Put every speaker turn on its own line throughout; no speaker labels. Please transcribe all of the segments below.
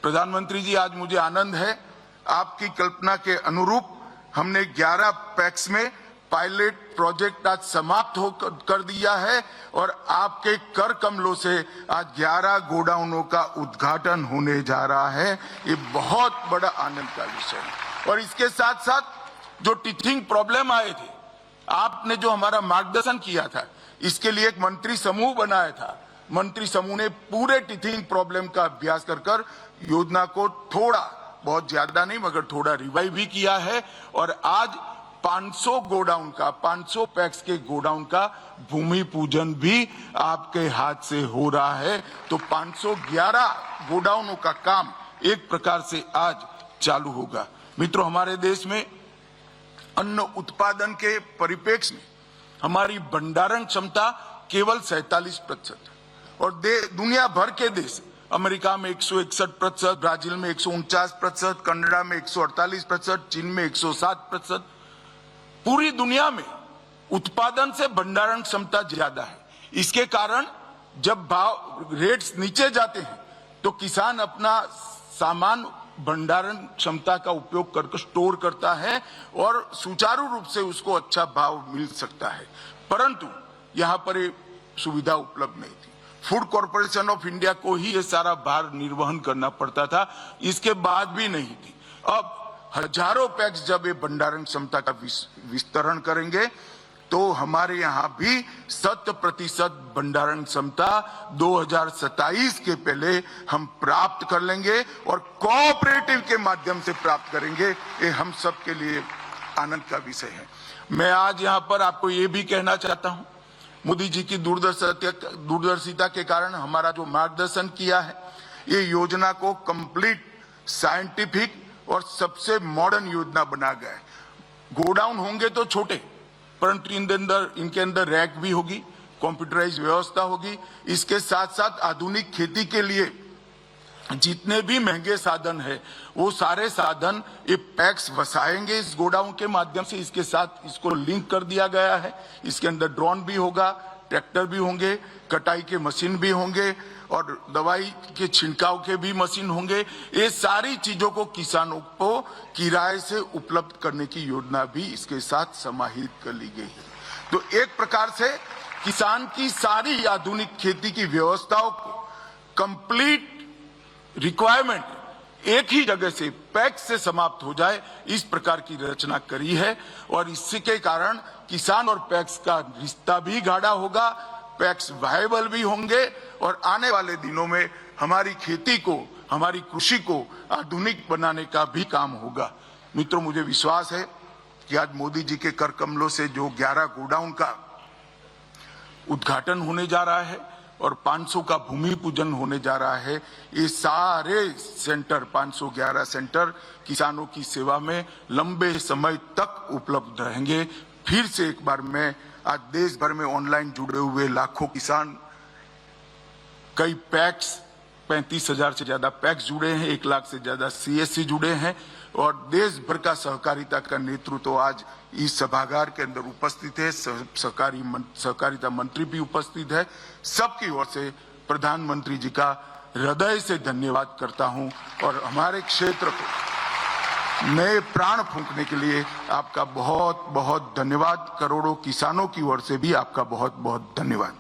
प्रधानमंत्री जी, आज मुझे आनंद है, आपकी कल्पना के अनुरूप हमने 11 पैक्स में पायलट प्रोजेक्ट आज समाप्त कर दिया है और आपके कर कमलों से आज 11 गोडाउनों का उद्घाटन होने जा रहा है। ये बहुत बड़ा आनंद का विषय है। और इसके साथ साथ जो टीथिंग प्रॉब्लम आए थे, आपने जो हमारा मार्गदर्शन किया था, इसके लिए एक मंत्री समूह बनाया था। मंत्री समूह ने पूरे टीथिंग प्रॉब्लम का अभ्यास कर योजना को थोड़ा, बहुत ज्यादा नहीं मगर थोड़ा रिवाइव भी किया है और आज 500 गोडाउन का, 500 पैक्स के गोडाउन का भूमि पूजन भी आपके हाथ से हो रहा है। तो 511 गोडाउनों का काम एक प्रकार से आज चालू होगा। मित्रों, हमारे देश में अन्न उत्पादन के परिप्रेक्ष्य में हमारी भंडारण क्षमता केवल 47% और दुनिया भर के देश, अमेरिका में 161%, ब्राजील में 149%, कनाडा में 148%, चीन में 107%, पूरी दुनिया में उत्पादन से भंडारण क्षमता ज्यादा है। इसके कारण जब भाव रेट्स नीचे जाते हैं तो किसान अपना सामान भंडारण क्षमता का उपयोग करके स्टोर करता है और सुचारू रूप से उसको अच्छा भाव मिल सकता है। परंतु यहाँ पर ये सुविधा उपलब्ध नहीं थी। फूड कॉर्पोरेशन ऑफ इंडिया को ही ये सारा भार निर्वहन करना पड़ता था, इसके बाद भी नहीं थी। अब हजारों पैक्स जब ये भंडारण क्षमता का विस्तरण करेंगे तो हमारे यहाँ भी 100% भंडारण क्षमता 2027 के पहले हम प्राप्त कर लेंगे और कोऑपरेटिव के माध्यम से प्राप्त करेंगे। ये हम सब के लिए आनंद का विषय है। मैं आज यहाँ पर आपको ये भी कहना चाहता हूँ, मोदी जी की दूरदर्शिता के कारण हमारा जो मार्गदर्शन किया है, ये योजना को कंप्लीट साइंटिफिक और सबसे मॉडर्न योजना बना गया है। गोडाउन होंगे तो छोटे, परंतु इनके अंदर रैक भी होगी, कंप्यूटराइज व्यवस्था होगी। इसके साथ साथ आधुनिक खेती के लिए जितने भी महंगे साधन है वो सारे साधन ये पैक्स वसाएंगे इस गोडाउन के माध्यम से। इसके साथ इसको लिंक कर दिया गया है। इसके अंदर ड्रोन भी होगा, ट्रैक्टर भी होंगे, कटाई के मशीन भी होंगे और दवाई के छिड़काव के भी मशीन होंगे। ये सारी चीजों को किसानों को किराए से उपलब्ध करने की योजना भी इसके साथ समाहित कर ली गई है। तो एक प्रकार से किसान की सारी आधुनिक खेती की व्यवस्थाओं को कंप्लीट रिक्वायरमेंट एक ही जगह से पैक्स से समाप्त हो जाए, इस प्रकार की रचना करी है। और इसके कारण किसान और पैक्स का रिश्ता भी गाढ़ा होगा, पैक्स वायबल भी होंगे और आने वाले दिनों में हमारी खेती को, हमारी कृषि को आधुनिक बनाने का भी काम होगा। मित्रों, मुझे विश्वास है कि आज मोदी जी के कर कमलों से जो 11 गोडाउन का उद्घाटन होने जा रहा है और 500 का भूमि पूजन होने जा रहा है, ये सारे सेंटर 511 सेंटर किसानों की सेवा में लंबे समय तक उपलब्ध रहेंगे। फिर से एक बार मैं आज देश भर में ऑनलाइन जुड़े हुए लाखों किसान, कई पैक्स, 35,000 से ज्यादा पैक्स जुड़े हैं, 1 लाख से ज्यादा CSC जुड़े हैं और देश भर का सहकारिता का नेतृत्व तो आज इस सभागार के अंदर उपस्थित है। सहकारिता मंत्री भी उपस्थित है। सबकी ओर से प्रधानमंत्री जी का हृदय से धन्यवाद करता हूं और हमारे क्षेत्र को नए प्राण फूंकने के लिए आपका बहुत बहुत धन्यवाद। करोड़ों किसानों की ओर से भी आपका बहुत बहुत धन्यवाद।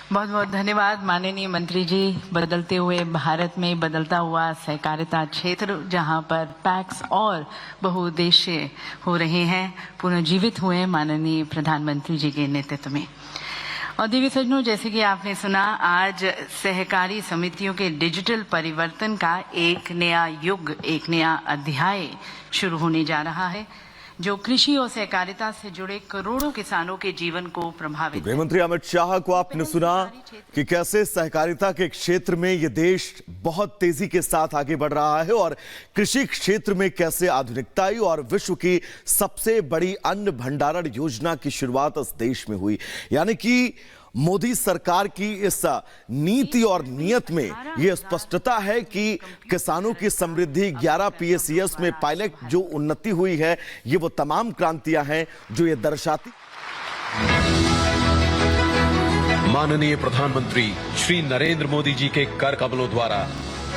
बहुत बहुत धन्यवाद माननीय मंत्री जी। बदलते हुए भारत में बदलता हुआ सहकारिता क्षेत्र, जहां पर पैक्स और बहुउद्देश्य हो रहे हैं, पुनर्जीवित हुए माननीय प्रधानमंत्री जी के नेतृत्व में। और देवी सज्जनों, जैसे कि आपने सुना, आज सहकारी समितियों के डिजिटल परिवर्तन का एक नया युग, एक नया अध्याय शुरू होने जा रहा है, जो कृषि और सहकारिता से जुड़े करोड़ों किसानों के जीवन को प्रभावित।
गृह मंत्री अमित शाह को आपने सुना कि कैसे सहकारिता के क्षेत्र में ये देश बहुत तेजी के साथ आगे बढ़ रहा है और कृषि क्षेत्र में कैसे आधुनिकता आई और विश्व की सबसे बड़ी अन्न भंडारण योजना की शुरुआत इस देश में हुई। यानी कि मोदी सरकार की इस नीति और नियत में यह स्पष्टता है कि किसानों की समृद्धि 11 PACS में पायलट जो उन्नति हुई है, ये वो तमाम क्रांतियां हैं जो ये दर्शाती।
माननीय प्रधानमंत्री श्री नरेंद्र मोदी जी के कर कमलों द्वारा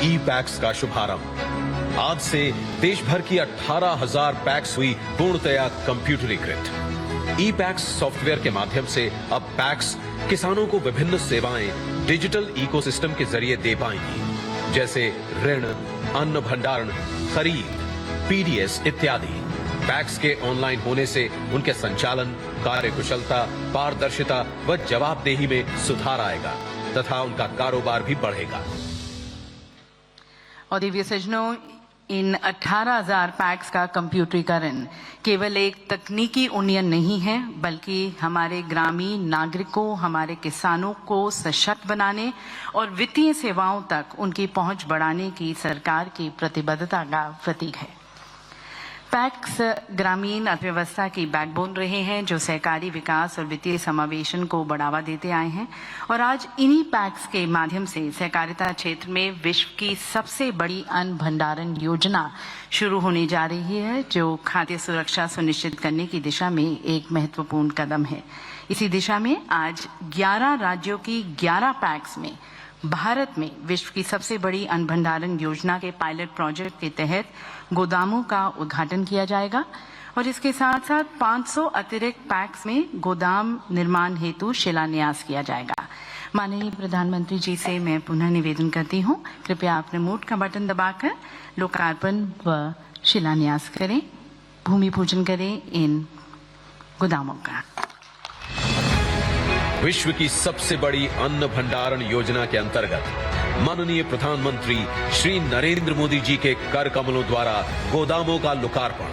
ई पैक्स का शुभारंभ। आज से देश भर की 18,000 पैक्स हुई पूर्णतया कंप्यूटरीकृत। ई पैक्स सॉफ्टवेयर के माध्यम से अब पैक्स किसानों को विभिन्न सेवाएं डिजिटल इकोसिस्टम के जरिए दे पाएंगी, जैसे ऋण, अन्न भंडारण, खरीद, पीडीएस इत्यादि। पैक्स के ऑनलाइन होने से उनके संचालन, कार्यकुशलता, पारदर्शिता व जवाबदेही में सुधार आएगा तथा उनका कारोबार भी बढ़ेगा।
और दिव्य सज्जनों, इन 18,000 पैक्स का कंप्यूटरीकरण केवल एक तकनीकी उन्नयन नहीं है, बल्कि हमारे ग्रामीण नागरिकों, हमारे किसानों को सशक्त बनाने और वित्तीय सेवाओं तक उनकी पहुंच बढ़ाने की सरकार की प्रतिबद्धता का प्रतीक है। पैक्स ग्रामीण अर्थव्यवस्था की बैकबोन रहे हैं, जो सहकारी विकास और वित्तीय समावेशन को बढ़ावा देते आए हैं। और आज इन्हीं पैक्स के माध्यम से सहकारिता क्षेत्र में विश्व की सबसे बड़ी अन्न भंडारण योजना शुरू होने जा रही है, जो खाद्य सुरक्षा सुनिश्चित करने की दिशा में एक महत्वपूर्ण कदम है। इसी दिशा में आज 11 राज्यों की 11 पैक्स में भारत में विश्व की सबसे बड़ी अन्न भंडारण योजना के पायलट प्रोजेक्ट के तहत गोदामों का उद्घाटन किया जाएगा और इसके साथ साथ 500 अतिरिक्त पैक्स में गोदाम निर्माण हेतु शिलान्यास किया जाएगा। माननीय प्रधानमंत्री जी से मैं पुनः निवेदन करती हूँ, कृपया आप रिमोट का बटन दबाकर लोकार्पण व शिलान्यास करें, भूमि पूजन करें इन गोदामों का।
विश्व की सबसे बड़ी अन्न भंडारण योजना के अंतर्गत माननीय प्रधानमंत्री श्री नरेंद्र मोदी जी के कर कमलों द्वारा गोदामों का लोकार्पण।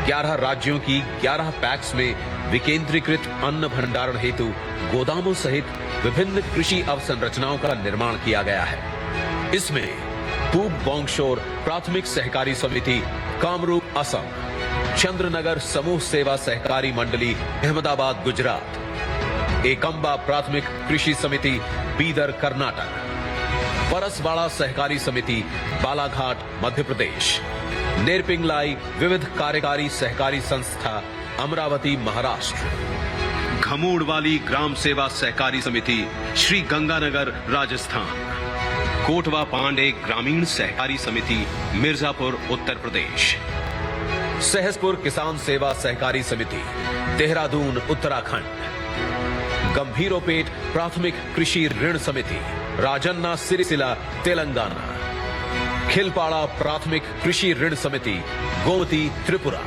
11 राज्यों की 11 पैक्स में विकेंद्रीकृत अन्न भंडारण हेतु गोदामों सहित विभिन्न कृषि अवसंरचनाओं का निर्माण किया गया है। इसमें पूब बोंगशोर प्राथमिक सहकारी समिति कामरूप असम, चंद्रनगर समूह सेवा सहकारी मंडली अहमदाबाद गुजरात, एकम्बा प्राथमिक कृषि समिति बीदर कर्नाटक, परसवाड़ा सहकारी समिति बालाघाट मध्य प्रदेश, नेरपिंगलाई विविध कार्यकारी सहकारी संस्था अमरावती महाराष्ट्र, घमूड़वाली ग्राम सेवा सहकारी समिति श्री गंगानगर राजस्थान, कोटवा पांडे ग्रामीण सहकारी समिति मिर्जापुर उत्तर प्रदेश, सहसपुर किसान सेवा सहकारी समिति देहरादून उत्तराखंड, गंभीरोपेट प्राथमिक कृषि ऋण समिति राजन्ना सिरिसिला तेलंगाना, खिलपाड़ा प्राथमिक कृषि ऋण समिति गोमती त्रिपुरा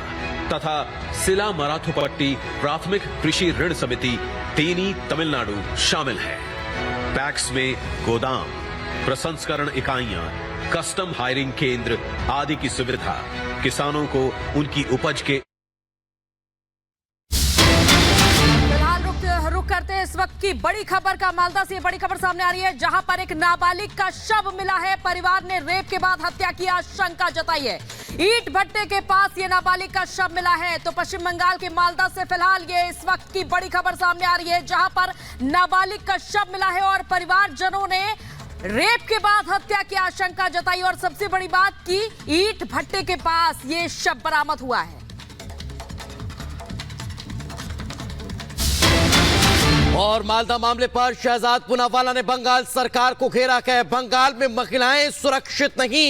तथा सिला मराथुपट्टी प्राथमिक कृषि ऋण समिति तेनी तमिलनाडु शामिल है। पैक्स में गोदाम, प्रसंस्करण इकाइयां, कस्टम हायरिंग केंद्र आदि की सुविधा किसानों को उनकी उपज के
रुक करते हैं इस वक्त की बड़ी खबर का। मालदा से बड़ी खबर सामने आ रही है, जहां पर एक नाबालिग का शव मिला है। परिवार ने रेप के बाद हत्या की आशंका जताई है। ईंट भट्टे के पास ये नाबालिग का शव मिला है। तो पश्चिम बंगाल के मालदा से फिलहाल ये इस वक्त की बड़ी खबर सामने आ रही है, जहां पर नाबालिग का शव मिला है और परिवारजनों ने रेप के बाद हत्या की आशंका जताई। और सबसे बड़ी बात की ईंट भट्टे के पास ये शव बरामद हुआ है।
और मालदा मामले पर शहजाद पूनावाला ने बंगाल सरकार को घेरा है। बंगाल में महिलाएं सुरक्षित नहीं,